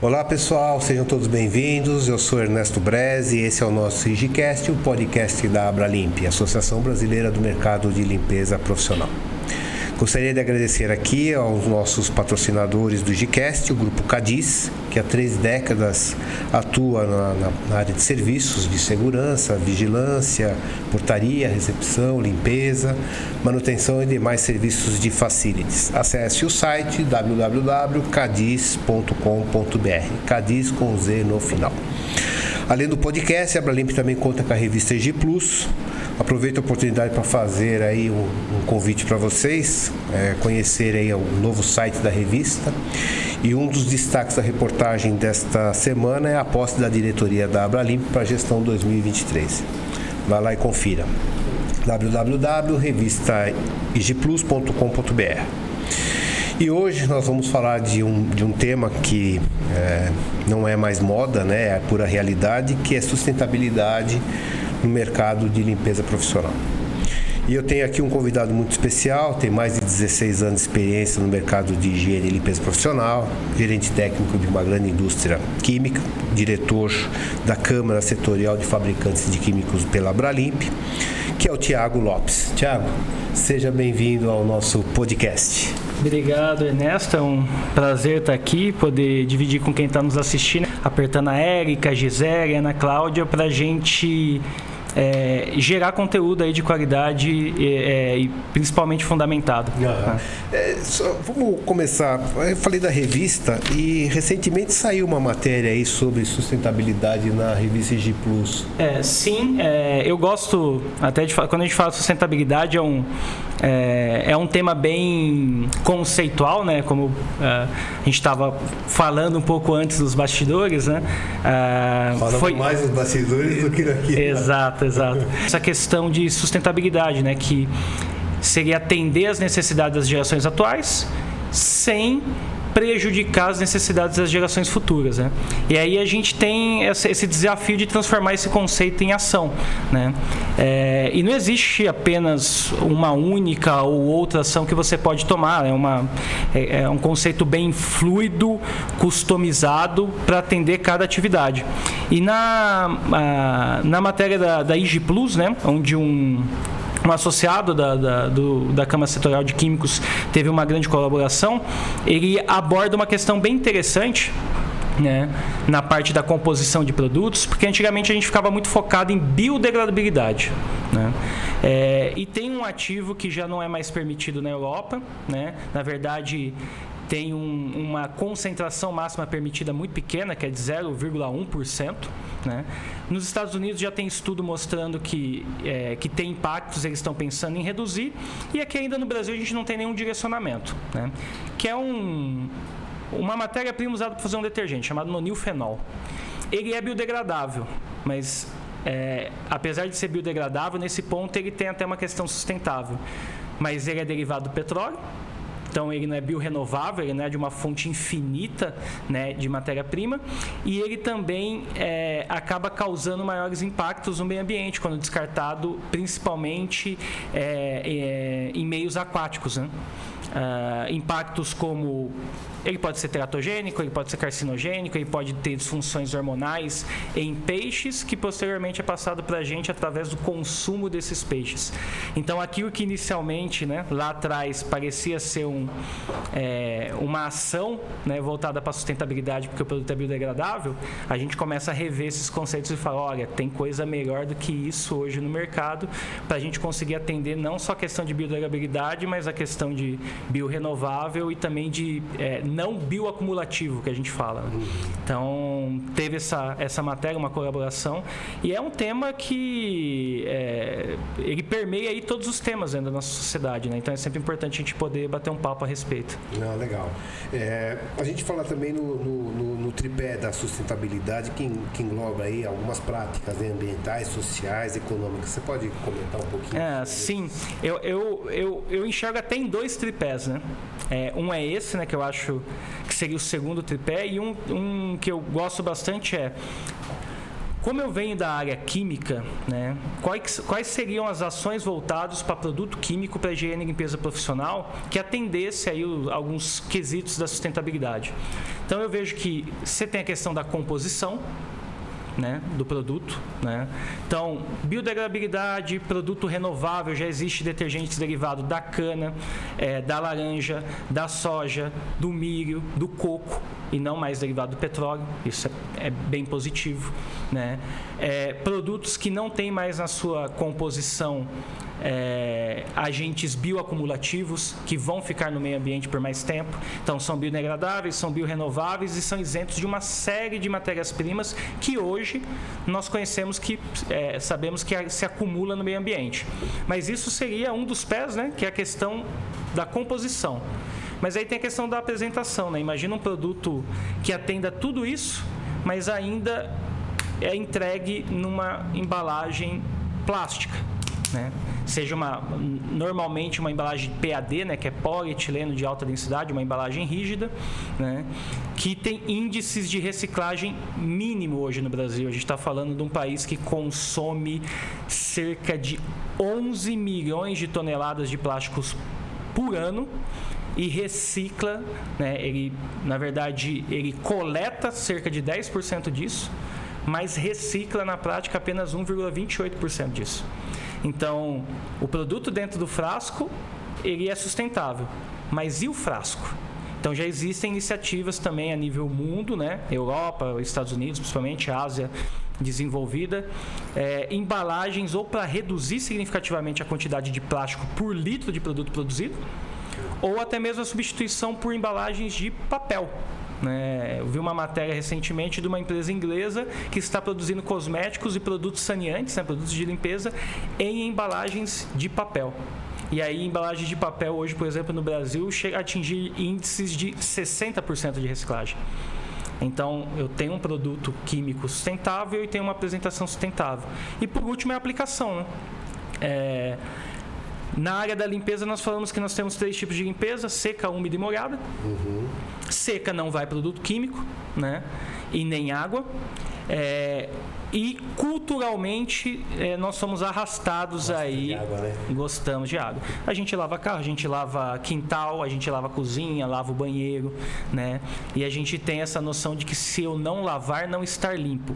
Olá pessoal, sejam todos bem-vindos. Eu sou Ernesto Bresi e esse é o nosso IGCast, o podcast da Abralimp, Associação Brasileira do Mercado de Limpeza Profissional. Gostaria de agradecer aqui aos nossos patrocinadores do IGCast, o Grupo Cadiz, que há 3 décadas atua na área de serviços de segurança, vigilância, portaria, recepção, limpeza, manutenção e demais serviços de facilities. Acesse o site www.cadiz.com.br, Cadiz com Z no final. Além do podcast, a Abralimp também conta com a revista EG Plus. Aproveito a oportunidade para fazer aí um convite para vocês, conhecerem aí o novo site da revista. E um dos destaques da reportagem desta semana é a posse da diretoria da Abralimp para a gestão 2023. Vai lá e confira. www.revistaegplus.com.br. E hoje nós vamos falar de um tema que não é mais moda, né? É pura realidade, que é sustentabilidade no mercado de limpeza profissional. E eu tenho aqui um convidado muito especial, tem mais de 16 anos de experiência no mercado de higiene e limpeza profissional, gerente técnico de uma grande indústria química, diretor da Câmara Setorial de Fabricantes de Químicos pela Abralimp, que é o Thiago Lopes. Thiago, seja bem-vindo ao nosso podcast. Obrigado, Ernesto. É um prazer estar aqui, poder dividir com quem está nos assistindo, apertando a Érica, a Gisele, a Ana Cláudia, para a gente gerar conteúdo aí de qualidade e principalmente fundamentado. Vamos começar. Eu falei da revista e recentemente saiu uma matéria aí sobre sustentabilidade na revista EG Plus. Sim, eu gosto até de falar, quando a gente fala de sustentabilidade é um tema bem conceitual, né? Como a gente estava falando um pouco antes dos bastidores, né? Falamos mais nos bastidores do que aqui. Exato. Essa questão de sustentabilidade, né? Que seria atender às necessidades das gerações atuais sem prejudicar as necessidades das gerações futuras, né? E aí a gente tem esse desafio de transformar esse conceito em ação, né? E não existe apenas uma única ou outra ação que você pode tomar, é um conceito bem fluido, customizado para atender cada atividade. E na matéria da EG Plus, né, onde um associado da Câmara Setorial de Químicos teve uma grande colaboração, ele aborda uma questão bem interessante, né, na parte da composição de produtos, porque antigamente a gente ficava muito focado em biodegradabilidade, né? E tem um ativo que já não é mais permitido na Europa, né? Na verdade, tem uma concentração máxima permitida muito pequena, que é de 0,1%. Né? Nos Estados Unidos já tem estudo mostrando que tem impactos, eles estão pensando em reduzir, e aqui ainda no Brasil a gente não tem nenhum direcionamento, né? Que é uma matéria-prima usada para fazer um detergente, chamado nonilfenol. Ele é biodegradável, mas apesar de ser biodegradável, nesse ponto ele tem até uma questão sustentável. Mas ele é derivado do petróleo, então ele não é biorrenovável, ele não é de uma fonte infinita, né, de matéria-prima, e ele também acaba causando maiores impactos no meio ambiente, quando descartado principalmente em meios aquáticos, né? Impactos como ele pode ser teratogênico, ele pode ser carcinogênico, ele pode ter disfunções hormonais em peixes, que posteriormente é passado para a gente através do consumo desses peixes. Então aquilo que inicialmente, né, lá atrás parecia ser uma ação, né, voltada para a sustentabilidade, porque o produto é biodegradável, a gente começa a rever esses conceitos e falar, olha, tem coisa melhor do que isso hoje no mercado, para a gente conseguir atender não só a questão de biodegradabilidade, mas a questão de biorrenovável e também de não bioacumulativo, que a gente fala. Então, teve essa matéria, uma colaboração, e é um tema que ele permeia aí todos os temas da nossa sociedade, né? Então, é sempre importante a gente poder bater um papo a respeito. Legal. A gente fala também no tripé da sustentabilidade, que engloba aí algumas práticas ambientais, sociais, econômicas. Você pode comentar um pouquinho? Sim. Eu enxergo até em 2 tripés, né? Um é esse, né, que eu acho que seria o segundo tripé, e um que eu gosto bastante Como eu venho da área química, né, quais seriam as ações voltadas para produto químico para higiene e limpeza profissional que atendesse aí alguns quesitos da sustentabilidade? Então eu vejo que você tem a questão da composição, né, do produto, né? Então, biodegradabilidade, produto renovável, já existe detergentes derivados da cana, da laranja, da soja, do milho, do coco e não mais derivado do petróleo. Isso é bem positivo, né? Produtos que não têm mais na sua composição agentes bioacumulativos que vão ficar no meio ambiente por mais tempo. Então são biodegradáveis, são biorrenováveis e são isentos de uma série de matérias-primas que hoje nós conhecemos que sabemos que se acumula no meio ambiente. Mas isso seria um dos pés, né, que é a questão da composição. Mas aí tem a questão da apresentação, né? Imagina um produto que atenda tudo isso, mas ainda é entregue numa embalagem plástica, né? Seja normalmente uma embalagem PAD, né, que é polietileno de alta densidade, uma embalagem rígida, né, que tem índices de reciclagem mínimo hoje no Brasil. A gente está falando de um país que consome cerca de 11 milhões de toneladas de plásticos por ano e recicla, né, na verdade, ele coleta cerca de 10% disso, mas recicla na prática apenas 1,28% disso. Então, o produto dentro do frasco, ele é sustentável. Mas e o frasco? Então, já existem iniciativas também a nível mundo, né? Europa, Estados Unidos, principalmente, Ásia desenvolvida, embalagens ou para reduzir significativamente a quantidade de plástico por litro de produto produzido, ou até mesmo a substituição por embalagens de papel. Eu vi uma matéria recentemente de uma empresa inglesa que está produzindo cosméticos e produtos saneantes, né, produtos de limpeza, em embalagens de papel. E aí, embalagens de papel hoje, por exemplo, no Brasil, chega a atingir índices de 60% de reciclagem. Então, eu tenho um produto químico sustentável e tenho uma apresentação sustentável. E por último é a aplicação, né? Na área da limpeza, nós falamos que nós temos 3 tipos de limpeza: seca, úmida e molhada. Seca não vai produto químico, né? E nem água. E culturalmente nós somos arrastados aí. Água, né? Gostamos de água. A gente lava carro, a gente lava quintal, a gente lava cozinha, lava o banheiro, né? E a gente tem essa noção de que se eu não lavar, não estar limpo.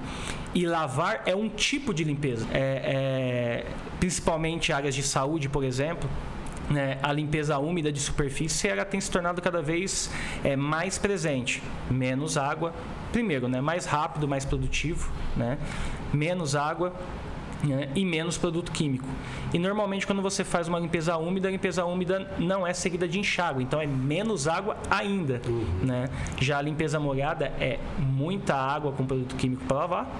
E lavar é um tipo de limpeza. Principalmente áreas de saúde, por exemplo. A limpeza úmida de superfície ela tem se tornado cada vez mais presente. Menos água, primeiro, né? Mais rápido, mais produtivo, né? Menos água, né? E menos produto químico. E normalmente quando você faz uma limpeza úmida, a limpeza úmida não é seguida de enxágue, então é menos água ainda, né? Já a limpeza molhada é muita água com produto químico para lavar,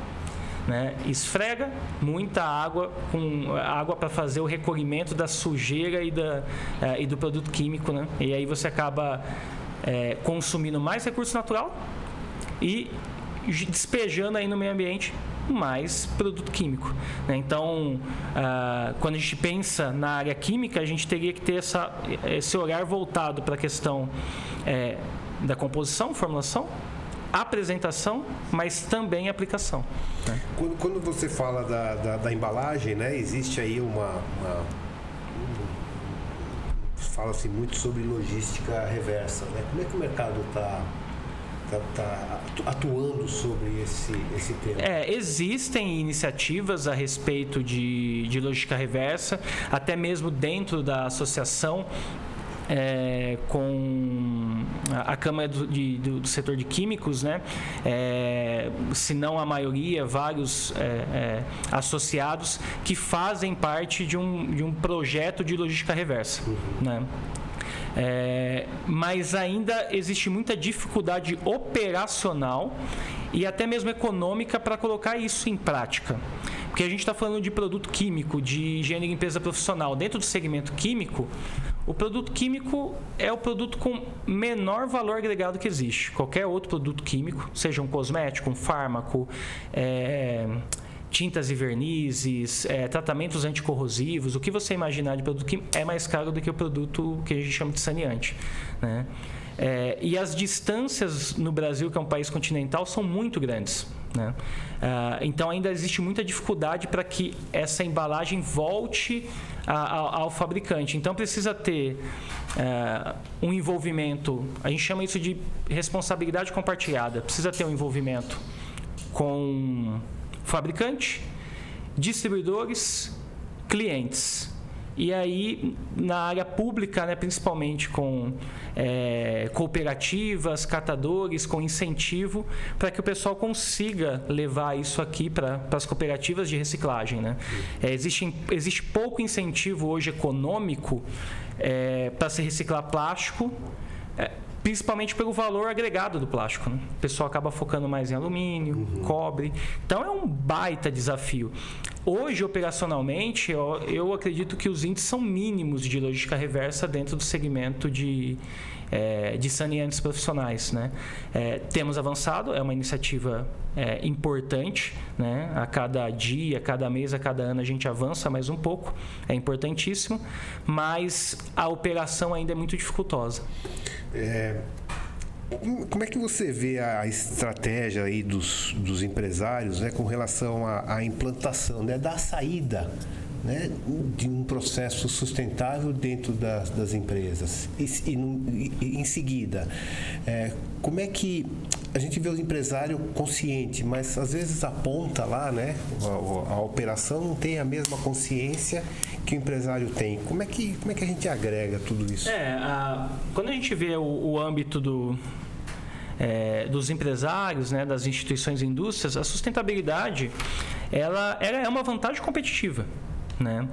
né? Esfrega muita água com água para fazer o recolhimento da sujeira e do produto químico, né? E aí você acaba consumindo mais recurso natural e despejando aí no meio ambiente mais produto químico, né? Então, quando a gente pensa na área química, a gente teria que ter esse olhar voltado para a questão da composição, formulação, apresentação, mas também aplicação, né? Quando você fala da embalagem, né, existe aí fala-se muito sobre logística reversa, né? Como é que o mercado está atuando sobre esse tema? Existem iniciativas a respeito de logística reversa, até mesmo dentro da associação, com a Câmara do setor de químicos, né? Se não a maioria, vários associados que fazem parte de um projeto de logística reversa, né? Mas ainda existe muita dificuldade operacional e até mesmo econômica para colocar isso em prática. Porque a gente está falando de produto químico, de higiene e limpeza profissional. Dentro do segmento químico, o produto químico é o produto com menor valor agregado que existe. Qualquer outro produto químico, seja um cosmético, um fármaco, tintas e vernizes, tratamentos anticorrosivos, o que você imaginar de produto químico é mais caro do que o produto que a gente chama de saneante, né? E as distâncias no Brasil, que é um país continental, são muito grandes. né? Então ainda existe muita dificuldade para que essa embalagem volte ao fabricante. Então precisa ter um envolvimento, a gente chama isso de responsabilidade compartilhada. Precisa ter um envolvimento com fabricante, distribuidores, clientes. E aí, na área pública, né, principalmente com cooperativas, catadores, com incentivo, para que o pessoal consiga levar isso aqui para as cooperativas de reciclagem, né? Existe pouco incentivo hoje econômico para se reciclar plástico, principalmente pelo valor agregado do plástico, né? O pessoal acaba focando mais em alumínio, cobre. Então é um baita desafio. Hoje, operacionalmente, eu acredito que os índices são mínimos de logística reversa dentro do segmento de saneantes profissionais, né? Temos avançado, é uma iniciativa importante, né? A cada dia, a cada mês, a cada ano a gente avança mais um pouco, é importantíssimo, mas a operação ainda é muito dificultosa. Como é que você vê a estratégia aí dos empresários, né, com relação à implantação, né, da saída, né, de um processo sustentável dentro das empresas? E em seguida, como é que a gente vê o empresário consciente, mas às vezes a ponta lá, né, a operação não tem a mesma consciência que o empresário tem. Como é que a gente agrega tudo isso? Quando a gente vê o âmbito dos empresários, né, das instituições e indústrias, a sustentabilidade ela é uma vantagem competitiva, né?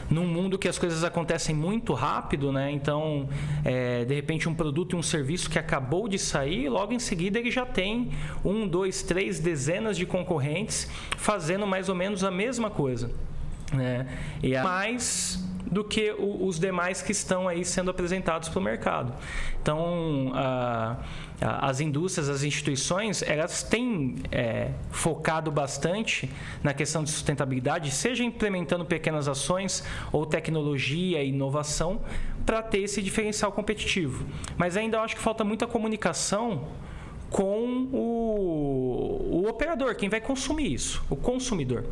Num mundo que as coisas acontecem muito rápido, né? Então, de repente, um produto e um serviço que acabou de sair, logo em seguida ele já tem 1, 2, 3 dezenas de concorrentes fazendo mais ou menos a mesma coisa, né? E mais do que os demais que estão aí sendo apresentados para o mercado. Então, as indústrias, as instituições, elas têm focado bastante na questão de sustentabilidade, seja implementando pequenas ações ou tecnologia e inovação para ter esse diferencial competitivo. Mas ainda eu acho que falta muita comunicação com o operador, quem vai consumir isso, o consumidor,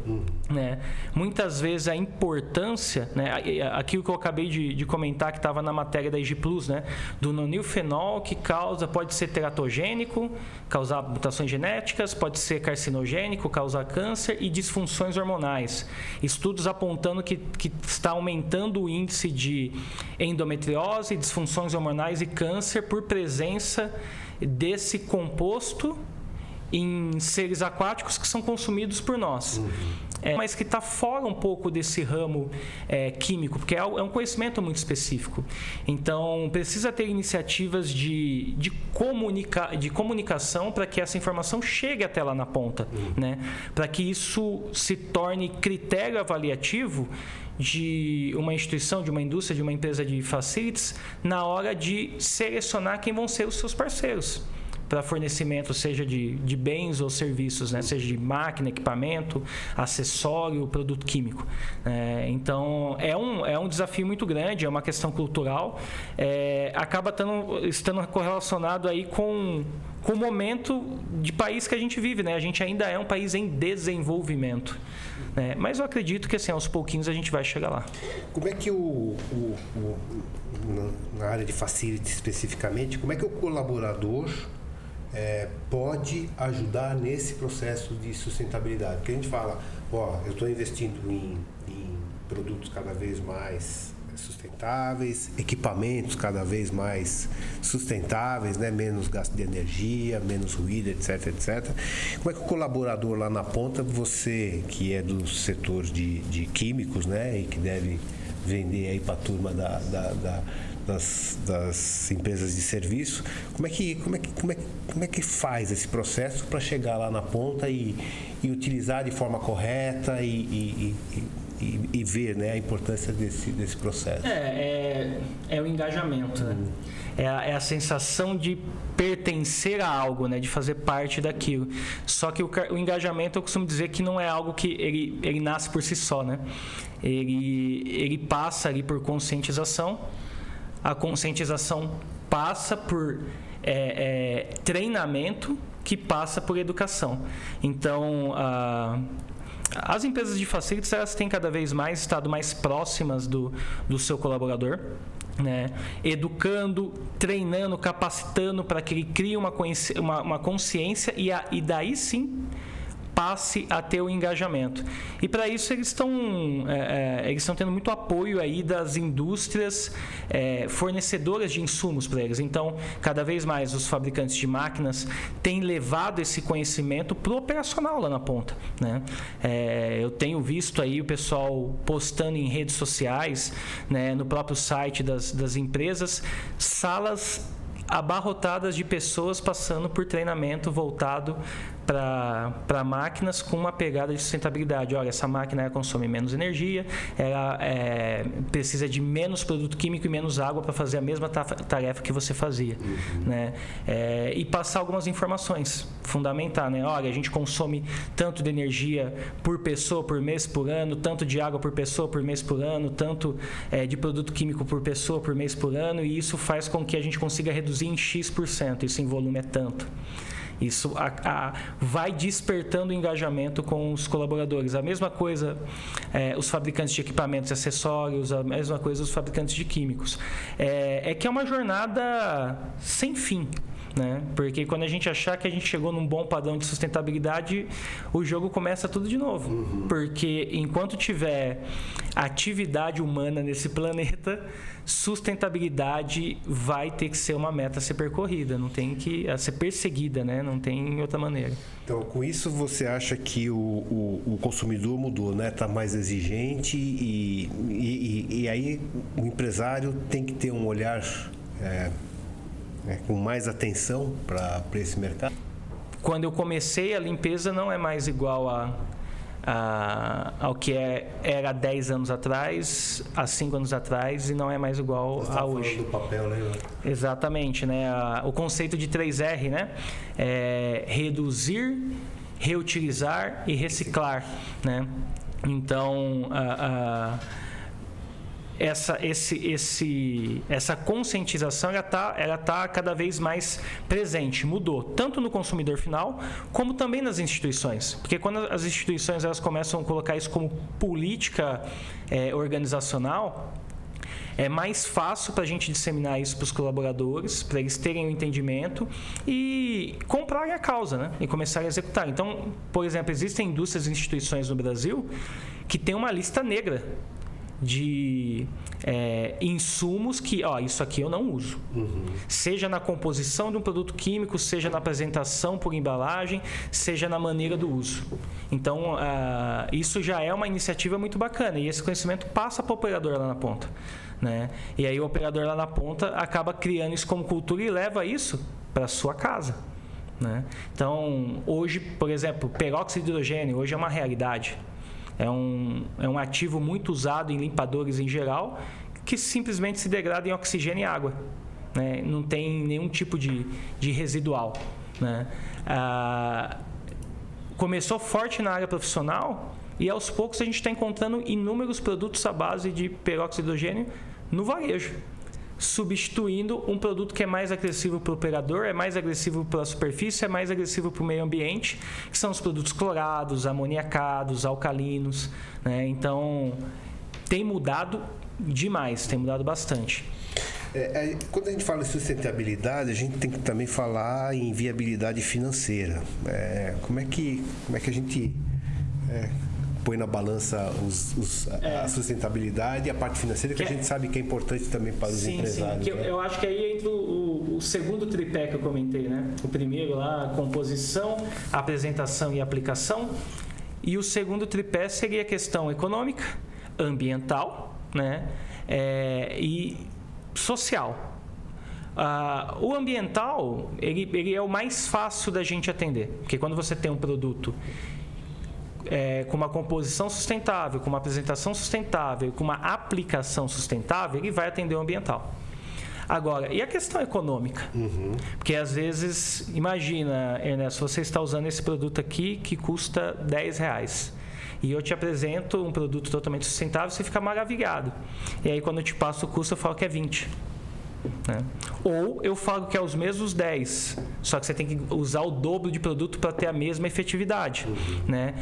né? Muitas vezes a importância, né, aquilo que eu acabei de comentar que estava na matéria da IG Plus, né, do nonilfenol que pode ser teratogênico, causar mutações genéticas, pode ser carcinogênico, causar câncer e disfunções hormonais. Estudos apontando que está aumentando o índice de endometriose, disfunções hormonais e câncer por presença desse composto em seres aquáticos que são consumidos por nós. Mas que está fora um pouco desse ramo químico, porque é um conhecimento muito específico. Então, precisa ter iniciativas de comunicação para que essa informação chegue até lá na ponta, né? Para que isso se torne critério avaliativo de uma instituição, de uma indústria, de uma empresa de facilities, na hora de selecionar quem vão ser os seus parceiros para fornecimento, seja de bens ou serviços, né? Seja de máquina, equipamento, acessório, produto químico. Então, é um desafio muito grande, é uma questão cultural, acaba estando correlacionado aí com o momento de país que a gente vive, né? A gente ainda é um país em desenvolvimento, né? Mas eu acredito que assim, aos pouquinhos a gente vai chegar lá. Como é que na área de facility especificamente, como é que o colaborador pode ajudar nesse processo de sustentabilidade? Porque a gente fala, eu estou investindo em produtos cada vez mais sustentáveis, equipamentos cada vez mais sustentáveis, né? Menos gasto de energia, menos ruído, etc, etc. Como é que o colaborador lá na ponta, você que é do setor de químicos, né? E que deve vender aí para a turma das empresas de serviço, como é que faz esse processo para chegar lá na ponta e utilizar de forma correta e ver, né, a importância desse processo? É o engajamento, né? É a sensação de pertencer a algo, né? De fazer parte daquilo. Só que o engajamento, eu costumo dizer que não é algo que ele nasce por si só, né? Ele passa ali por conscientização. A conscientização passa por treinamento, que passa por educação. Então, as empresas de facilities, elas têm cada vez mais estado mais próximas do seu colaborador, né? Educando, treinando, capacitando para que ele crie uma consciência e daí sim passe a ter o engajamento. E para isso eles estão tendo muito apoio aí das indústrias fornecedoras de insumos para eles. Então, cada vez mais os fabricantes de máquinas têm levado esse conhecimento para o operacional lá na ponta, né? Eu tenho visto aí o pessoal postando em redes sociais, né, no próprio site das empresas, salas abarrotadas de pessoas passando por treinamento voltado para máquinas com uma pegada de sustentabilidade. Olha, essa máquina consome menos energia, ela precisa de menos produto químico e menos água para fazer a mesma tarefa que você fazia, né? E passar algumas informações, fundamentar, né? Olha, a gente consome tanto de energia por pessoa por mês por ano, tanto de água por pessoa por mês por ano, tanto de produto químico por pessoa por mês por ano, e isso faz com que a gente consiga reduzir em X%, isso em volume é tanto. Isso vai despertando engajamento com os colaboradores. A mesma coisa os fabricantes de equipamentos e acessórios, a mesma coisa os fabricantes de químicos. Que é uma jornada sem fim, né? Porque quando a gente achar que a gente chegou num bom padrão de sustentabilidade, o jogo começa tudo de novo. Porque enquanto tiver atividade humana nesse planeta, sustentabilidade vai ter que ser uma meta a ser percorrida, não tem que ser perseguida, né? Não tem outra maneira. Então, com isso você acha que o consumidor mudou, né? Está mais exigente e aí o empresário tem que ter um olhar com mais atenção para esse mercado? Quando eu comecei, a limpeza não é mais igual ao que era 10 anos atrás, há 5 anos atrás, e não é mais igual a hoje. Do papel, né? Exatamente, né? O conceito de 3R, né? Reduzir, reutilizar e reciclar, né? Então, essa conscientização ela tá cada vez mais presente, mudou tanto no consumidor final como também nas instituições, porque quando as instituições elas começam a colocar isso como política organizacional, é mais fácil para a gente disseminar isso para os colaboradores, para eles terem o entendimento e comprarem a causa, né? E começarem a executar. Então, por exemplo, existem indústrias e instituições no Brasil que têm uma lista negra de insumos que, isso aqui eu não uso. Seja na composição de um produto químico, seja na apresentação por embalagem, seja na maneira do uso. Então, isso já é uma iniciativa muito bacana e esse conhecimento passa para o operador lá na ponta, né? E aí o operador lá na ponta acaba criando isso como cultura e leva isso para a sua casa, né? Então, hoje, por exemplo, peróxido de hidrogênio hoje é uma realidade. É um ativo muito usado em limpadores em geral, que simplesmente se degrada em oxigênio e água, né? Não tem nenhum tipo de residual, né? Começou forte na área profissional e aos poucos a gente está encontrando inúmeros produtos à base de peróxido de hidrogênio no varejo, substituindo um produto que é mais agressivo para o operador, é mais agressivo para a superfície, é mais agressivo para o meio ambiente, que são os produtos clorados, amoniacados, alcalinos, né? Então, tem mudado demais, tem mudado bastante. Quando a gente fala em sustentabilidade, a gente tem que também falar em viabilidade financeira. Como é que a gente põe na balança a sustentabilidade e a parte financeira, que a gente sabe que é importante também para os empresários. Sim. Eu acho que aí entra o segundo tripé que eu comentei, né? O primeiro lá, a composição, a apresentação e a aplicação. E o segundo tripé seria a questão econômica, ambiental, né? E social. O ambiental, ele é o mais fácil da gente atender, porque quando você tem um produto com uma composição sustentável, com uma apresentação sustentável, com uma aplicação sustentável, ele vai atender o ambiental. Agora, e a questão econômica? Porque às vezes, imagina, Ernesto, você está usando esse produto aqui que custa R$10 e eu te apresento um produto totalmente sustentável, você fica maravilhado. E aí quando eu te passo o custo, eu falo que é 20. né? Ou eu falo que é os mesmos 10, só que você tem que usar o dobro de produto para ter a mesma efetividade, né?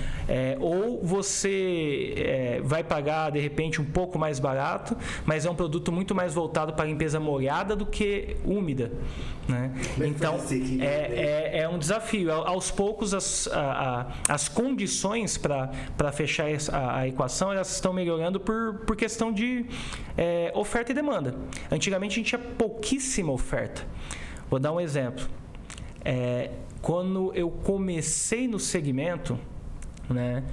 Ou você vai pagar de repente um pouco mais barato, mas é um produto muito mais voltado para limpeza molhada do que úmida, né? Então é um desafio. Aos poucos as condições para fechar a equação, elas estão melhorando por questão de oferta e demanda. Antigamente a gente tinha pouquíssima oferta. Vou dar um exemplo. Quando eu comecei no segmento, né,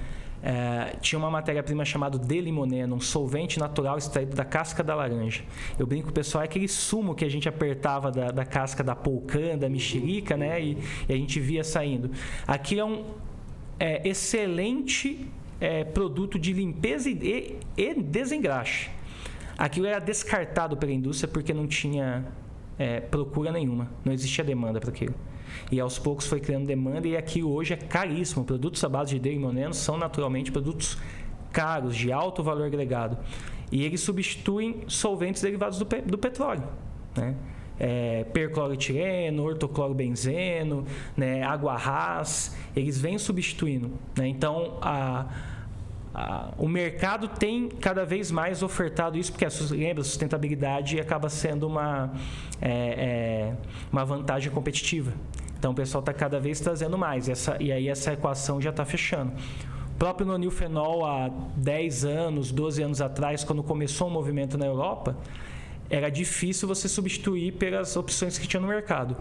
tinha uma matéria-prima chamada D-limoneno, um solvente natural extraído da casca da laranja. Eu brinco com o pessoal, é aquele sumo que a gente apertava da casca da polcã, da mexerica, né, e a gente via saindo. Aquilo é um excelente produto de limpeza e desengraxe. Aquilo era descartado pela indústria porque não tinha procura nenhuma, não existia demanda para aquilo. E aos poucos foi criando demanda e aquilo hoje é caríssimo. Produtos à base de D-limoneno são naturalmente produtos caros, de alto valor agregado. E eles substituem solventes derivados do petróleo, né? Percloroetileno, ortoclorobenzeno, né, água ras, eles vêm substituindo, né? Então o mercado tem cada vez mais ofertado isso, porque a sustentabilidade acaba sendo uma vantagem competitiva. Então o pessoal está cada vez trazendo mais, e aí essa equação já está fechando. O próprio nonilfenol há 10 anos, 12 anos atrás, quando começou o movimento na Europa, era difícil você substituir pelas opções que tinha no mercado.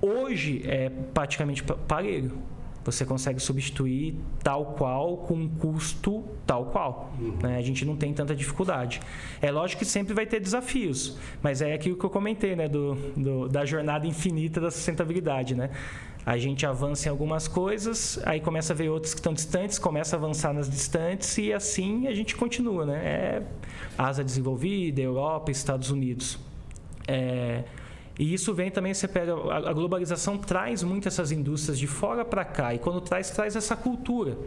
Hoje é praticamente parelho. Você consegue substituir tal qual com um custo tal qual, né? A gente não tem tanta dificuldade. É lógico que sempre vai ter desafios, mas é aquilo que eu comentei, né, da jornada infinita da sustentabilidade, né? A gente avança em algumas coisas, aí começa a ver outras que estão distantes, começa a avançar nas distantes e assim a gente continua, né? Ásia desenvolvida, Europa, Estados Unidos. E isso vem também, você pega, a globalização traz muito essas indústrias de fora para cá, e quando traz essa cultura.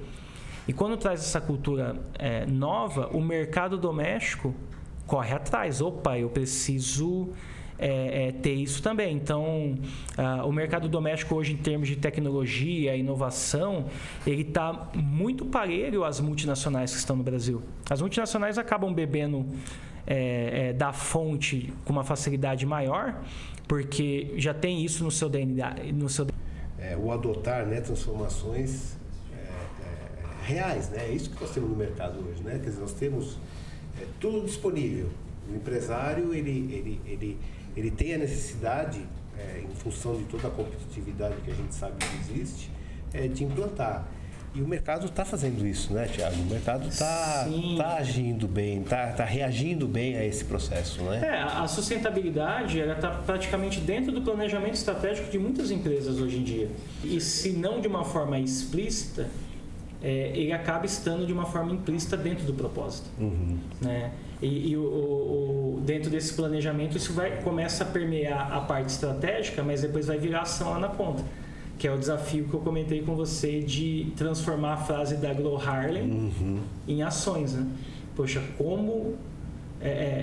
E quando traz essa cultura nova, o mercado doméstico corre atrás. Opa, eu preciso ter isso também. Então, o mercado doméstico hoje, em termos de tecnologia, inovação, ele está muito parelho às multinacionais que estão no Brasil. As multinacionais acabam bebendo da fonte com uma facilidade maior, porque já tem isso no seu DNA. O adotar, né, transformações reais, né? É isso que nós temos no mercado hoje, né? Quer dizer, nós temos tudo disponível. O empresário ele tem a necessidade, em função de toda a competitividade que a gente sabe que existe, de implantar. E o mercado está fazendo isso, né, Thiago? O mercado está agindo bem, está reagindo bem a esse processo, né? A sustentabilidade está praticamente dentro do planejamento estratégico de muitas empresas hoje em dia. E se não de uma forma explícita, ele acaba estando de uma forma implícita dentro do propósito. Né? E dentro desse planejamento isso começa a permear a parte estratégica, mas depois vai virar ação lá na ponta. Que é o desafio que eu comentei com você de transformar a frase da Glo Harlem em ações, né? Poxa, como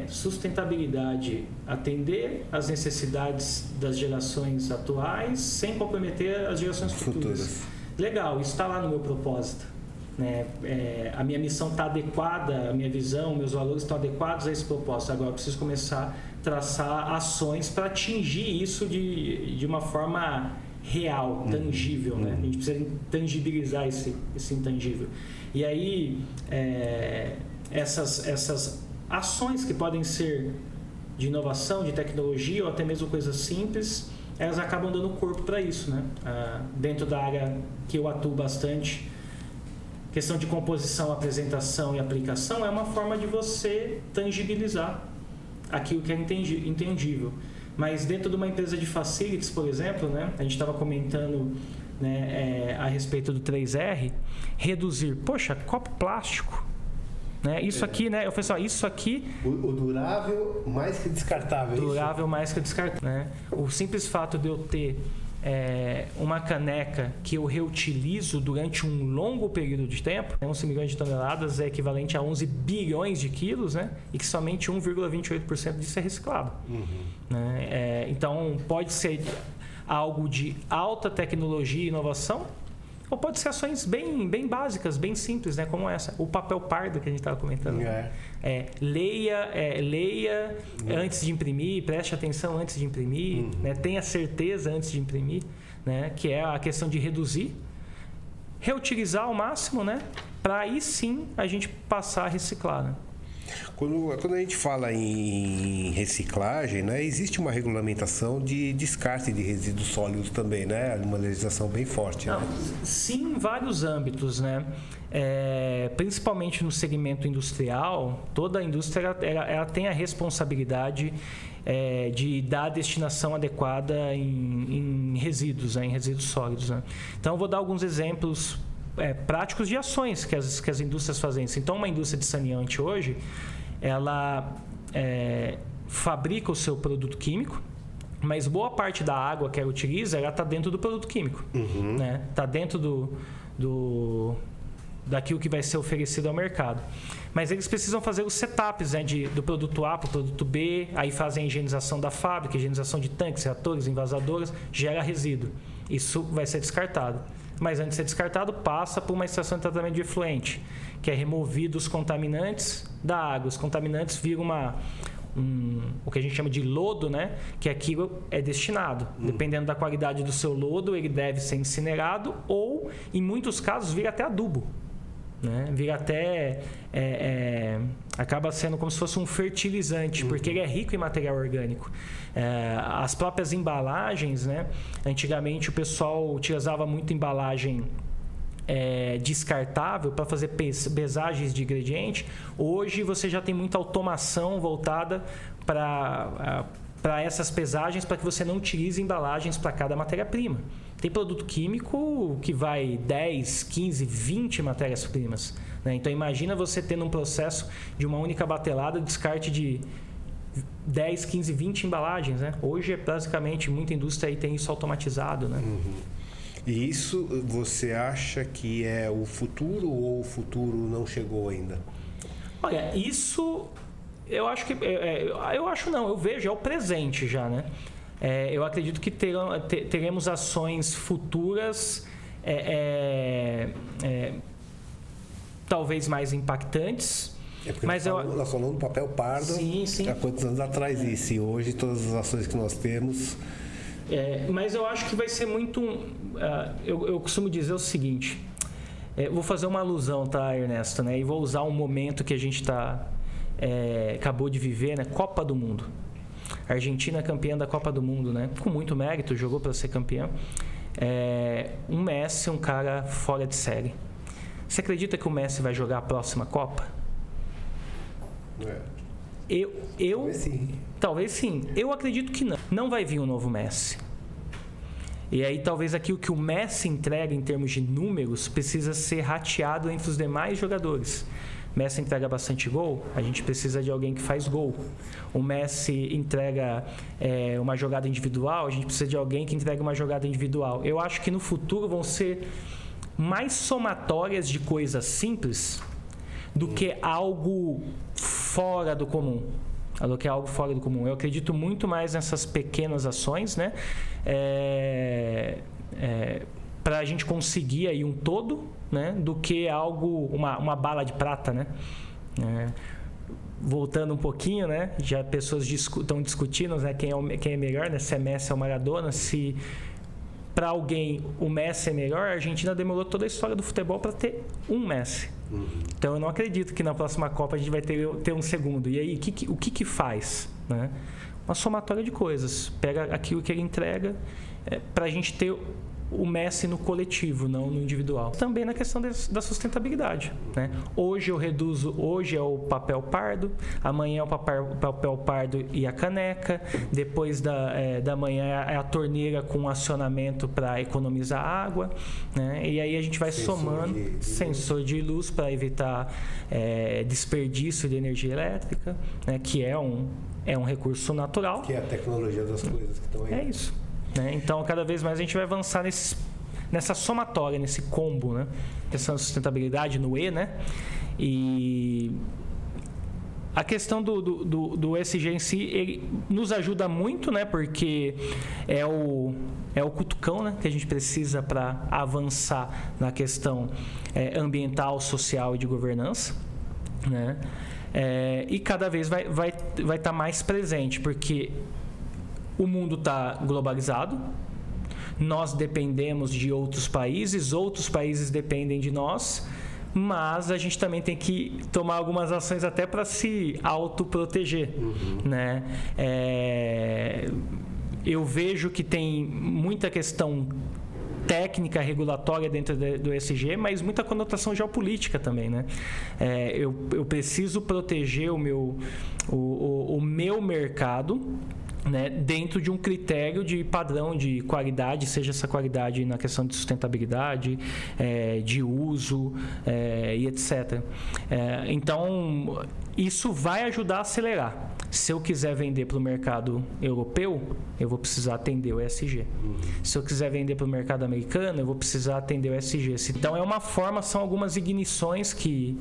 sustentabilidade atender às necessidades das gerações atuais sem comprometer as gerações futuras. Legal, isso está lá no meu propósito, né? A minha missão está adequada, a minha visão, meus valores estão adequados a esse propósito. Agora eu preciso começar a traçar ações para atingir isso de uma forma real, tangível, né? A gente precisa tangibilizar esse intangível. E aí, essas ações que podem ser de inovação, de tecnologia ou até mesmo coisas simples, elas acabam dando corpo para isso, né? Dentro da área que eu atuo bastante, questão de composição, apresentação e aplicação é uma forma de você tangibilizar aquilo que é intangível. Mas dentro de uma empresa de facilities, por exemplo, né, a gente estava comentando, né, a respeito do 3R, reduzir, poxa, copo plástico, né? Isso aqui, né? Eu falei assim, isso aqui... O durável mais que descartável. Durável mais que descartável, né? O simples fato de eu ter uma caneca que eu reutilizo durante um longo período de tempo, 11 milhões de toneladas é equivalente a 11 bilhões de quilos, né? E que somente 1,28% disso é reciclado. Né? Então, pode ser algo de alta tecnologia e inovação, ou pode ser ações bem básicas, bem simples, né? Como essa. O papel pardo que a gente estava comentando. Leia antes de imprimir, preste atenção antes de imprimir, né? Tenha certeza antes de imprimir, né? Que é a questão de reduzir, reutilizar ao máximo, né? Para aí sim a gente passar a reciclar, né? Quando a gente fala em reciclagem, né, existe uma regulamentação de descarte de resíduos sólidos também, né? Uma legislação bem forte. Não, né? Sim, em vários âmbitos, né? Principalmente no segmento industrial, toda a indústria ela tem a responsabilidade de dar a destinação adequada em resíduos, né? Em resíduos sólidos. Né? Então, eu vou dar alguns exemplos práticos de ações que as indústrias fazem isso. Então, uma indústria de saneante hoje, ela fabrica o seu produto químico, mas boa parte da água que ela utiliza, ela está dentro do produto químico. Né? Está dentro daquilo que vai ser oferecido ao mercado. Mas eles precisam fazer os setups, né, do produto A para o produto B, aí fazem a higienização da fábrica, higienização de tanques, reatores, envasadoras, gera resíduo. Isso vai ser descartado. Mas antes de ser descartado, passa por uma estação de tratamento de efluente, que é removido os contaminantes da água. Os contaminantes viram o que a gente chama de lodo, né? Que aquilo é destinado. Dependendo da qualidade do seu lodo, ele deve ser incinerado ou, em muitos casos, vira até adubo. Né? Vira até... acaba sendo como se fosse um fertilizante, porque ele é rico em material orgânico. As próprias embalagens, né? Antigamente o pessoal utilizava muito embalagem descartável para fazer pesagens de ingrediente. Hoje você já tem muita automação voltada para essas pesagens, para que você não utilize embalagens para cada matéria-prima. Tem produto químico que vai 10, 15, 20 matérias-primas. Né? Então imagina você tendo um processo de uma única batelada, descarte de 10, 15, 20 embalagens. Né? Hoje, basicamente, muita indústria aí tem isso automatizado. Né? E isso você acha que é o futuro ou o futuro não chegou ainda? Olha, isso eu acho que... eu vejo, é o presente já, né? Eu acredito que teremos ações futuras talvez mais impactantes. Mas nós falamos do papel pardo há quantos anos atrás isso, e hoje todas as ações que nós temos... mas eu acho que vai ser muito... eu costumo dizer o seguinte, vou fazer uma alusão, tá, Ernesto? Né? E vou usar um momento que a gente acabou de viver, né? Copa do Mundo. A Argentina é campeã da Copa do Mundo, né? Com muito mérito, jogou para ser campeão. Um Messi, um cara fora de série. Você acredita que o Messi vai jogar a próxima Copa? Talvez sim. Eu acredito que não. Não vai vir um novo Messi. E aí talvez aquilo que o Messi entrega em termos de números precisa ser rateado entre os demais jogadores. O Messi entrega bastante gol, a gente precisa de alguém que faz gol. O Messi entrega uma jogada individual, a gente precisa de alguém que entrega uma jogada individual. Eu acho que no futuro vão ser mais somatórias de coisas simples do que algo fora do comum. Eu acredito muito mais nessas pequenas ações, né? Para a gente conseguir aí um todo, né? Do que uma bala de prata, né? Voltando um pouquinho, né? Já pessoas estão discutindo, né? Quem é melhor, né? Se é Messi ou Maradona. Se para alguém o Messi é melhor, a Argentina demorou toda a história do futebol para ter um Messi. Então eu não acredito que na próxima Copa a gente vai ter um segundo. E aí, o que faz? Né? Uma somatória de coisas. Pega aquilo que ele entrega para a gente ter o Messi no coletivo, não no individual. Também na questão da sustentabilidade. Né? Hoje hoje é o papel pardo, amanhã é o papel pardo e a caneca, depois da manhã é a torneira com acionamento para economizar água, né? E aí a gente vai somando sensor de luz para evitar desperdício de energia elétrica, né? Que é um recurso natural. Que é a tecnologia das coisas que estão aí. É isso. né? Então, cada vez mais a gente vai avançar nessa somatória, nesse combo, né? Questão da sustentabilidade no E, né? E a questão do ESG em si, ele nos ajuda muito, né? Porque é o cutucão, né? Que a gente precisa para avançar na questão ambiental, social e de governança, né? E cada vez vai estar mais presente, porque o mundo está globalizado, nós dependemos de outros países dependem de nós, mas a gente também tem que tomar algumas ações até para se autoproteger, né? Eu vejo que tem muita questão técnica, regulatória dentro do ESG, mas muita conotação geopolítica também, né? Eu preciso proteger o meu mercado, né, dentro de um critério de padrão de qualidade, seja essa qualidade na questão de sustentabilidade, de uso e etc. Então, isso vai ajudar a acelerar. Se eu quiser vender para o mercado europeu, eu vou precisar atender o ESG. Se eu quiser vender para o mercado americano, eu vou precisar atender o ESG. Então, são algumas ignições que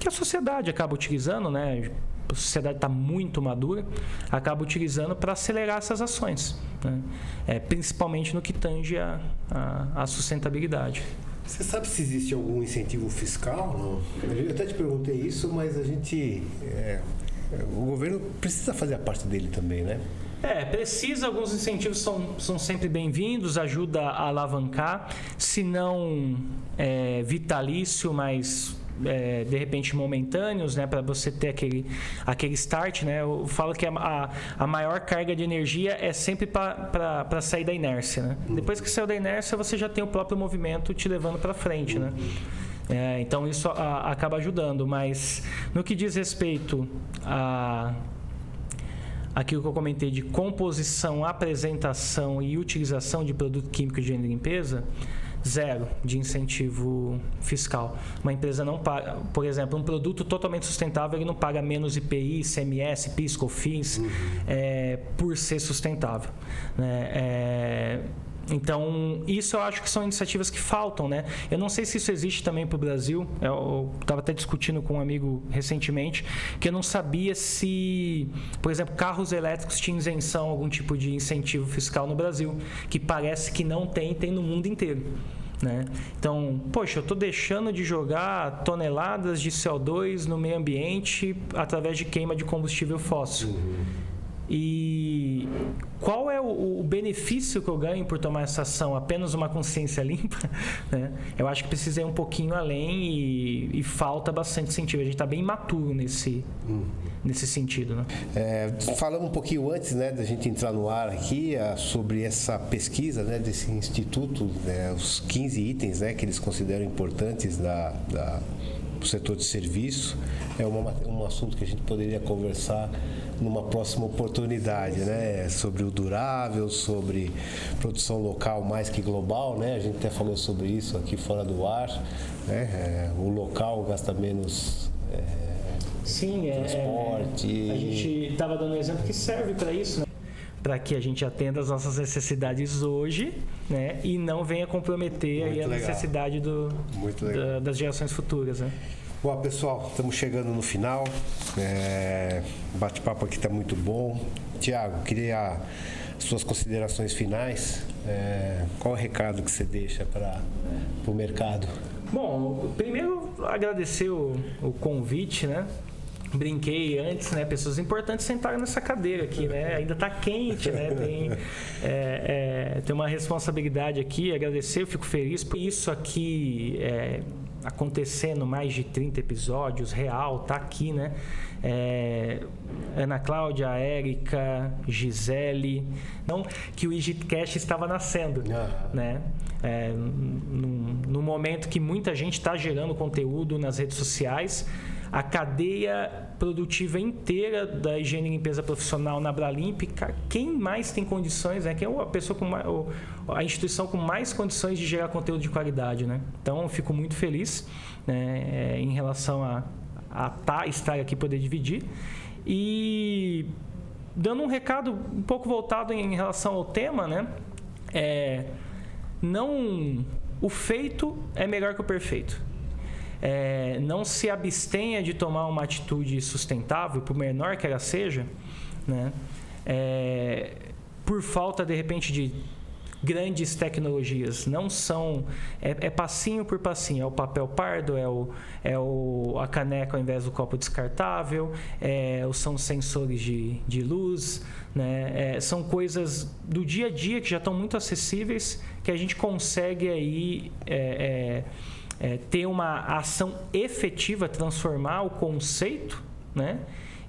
a sociedade acaba utilizando, né? A sociedade está muito madura, acaba utilizando para acelerar essas ações, né? Principalmente no que tange a sustentabilidade. Você sabe se existe algum incentivo fiscal? Não? Eu até te perguntei isso, mas o governo precisa fazer a parte dele também, né? Precisa, alguns incentivos são sempre bem-vindos, ajuda a alavancar, se não vitalício, mas de repente momentâneos, né, para você ter aquele start, né? Eu falo que a maior carga de energia é sempre para sair da inércia, né? Depois que saiu da inércia, você já tem o próprio movimento te levando para frente, né? Então isso acaba ajudando, mas no que diz respeito aquilo que eu comentei de composição, apresentação e utilização de produto químico de higiene e limpeza, zero de incentivo fiscal. Uma empresa não paga, por exemplo, um produto totalmente sustentável, ele não paga menos IPI, ICMS, PIS, COFINS, por ser sustentável, né? Então, isso eu acho que são iniciativas que faltam, né? Eu não sei se isso existe também para o Brasil. Eu estava até discutindo com um amigo recentemente que eu não sabia se, por exemplo, carros elétricos tinham isenção, algum tipo de incentivo fiscal no Brasil, que parece que não tem no mundo inteiro, né? Então, poxa, eu estou deixando de jogar toneladas de CO2 no meio ambiente através de queima de combustível fóssil. E qual é o benefício que eu ganho por tomar essa ação? Apenas uma consciência limpa, né? Eu acho que precisa ir um pouquinho além e falta bastante incentivo. A gente está bem imaturo nesse sentido, né? Falamos um pouquinho antes, né, da gente entrar no ar aqui sobre essa pesquisa, né, desse instituto, né, os 15 itens, né, que eles consideram importantes do setor de serviço. É um assunto que a gente poderia conversar numa próxima oportunidade, né? Sobre o durável, sobre produção local mais que global, né? A gente até falou sobre isso aqui fora do ar, né? O local gasta menos transporte. A gente estava dando um exemplo que serve para isso, né? Para que a gente atenda as nossas necessidades hoje, né? E não venha comprometer aí a necessidade das gerações futuras, né? Bom, pessoal, estamos chegando no final. O bate-papo aqui está muito bom. Tiago, queria suas considerações finais. Qual o recado que você deixa para o mercado? Bom, primeiro agradecer o convite, né? Brinquei antes, né? Pessoas importantes sentaram nessa cadeira aqui, né? Ainda está quente, né? Tem uma responsabilidade aqui. Agradecer, eu fico feliz por isso aqui acontecendo, mais de 30 episódios, real, tá aqui, né? Ana Cláudia, Érica, Gisele, não que o EGCast estava nascendo, né? No momento que muita gente está gerando conteúdo nas redes sociais, a cadeia produtiva inteira da higiene e limpeza profissional na Abralimp, quem mais tem condições, né? Quem é a pessoa a instituição com mais condições de gerar conteúdo de qualidade, né? Então, eu fico muito feliz, né, em relação a estar aqui, poder dividir. E dando um recado um pouco voltado em relação ao tema, né? o feito é melhor que o perfeito. Não se abstenha de tomar uma atitude sustentável, por menor que ela seja, né? Por falta, de repente, de grandes tecnologias. Não são... É passinho por passinho. É o papel pardo, a caneca ao invés do copo descartável, são sensores de luz, né? São coisas do dia a dia que já estão muito acessíveis, que a gente consegue aí... ter uma ação efetiva, transformar o conceito, né,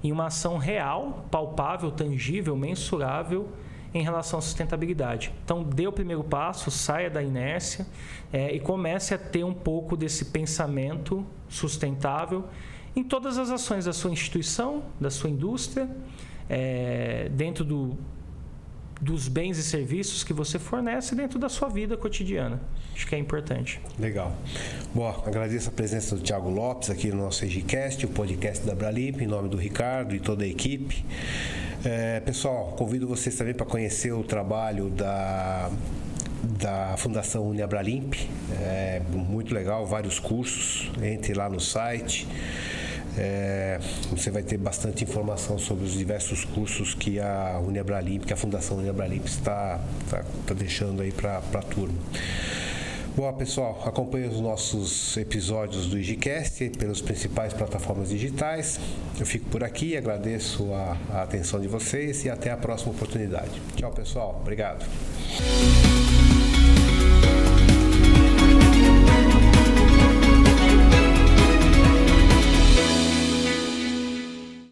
em uma ação real, palpável, tangível, mensurável em relação à sustentabilidade. Então, dê o primeiro passo, saia da inércia e comece a ter um pouco desse pensamento sustentável em todas as ações da sua instituição, da sua indústria, dentro dos bens e serviços que você fornece dentro da sua vida cotidiana. Acho que é importante. Legal. Bom, agradeço a presença do Thiago Lopes aqui no nosso EGCast, o podcast da Abralimp, em nome do Ricardo e toda a equipe. Pessoal, convido vocês também para conhecer o trabalho da Fundação Uniabralimp. Muito legal, vários cursos. Entre lá no site. Você vai ter bastante informação sobre os diversos cursos que a Uniabralimp, que a Fundação Uniabralimp está deixando aí para a turma. Bom, pessoal, acompanhe os nossos episódios do EGCast pelas principais plataformas digitais. Eu fico por aqui, agradeço a atenção de vocês e até a próxima oportunidade. Tchau, pessoal. Obrigado.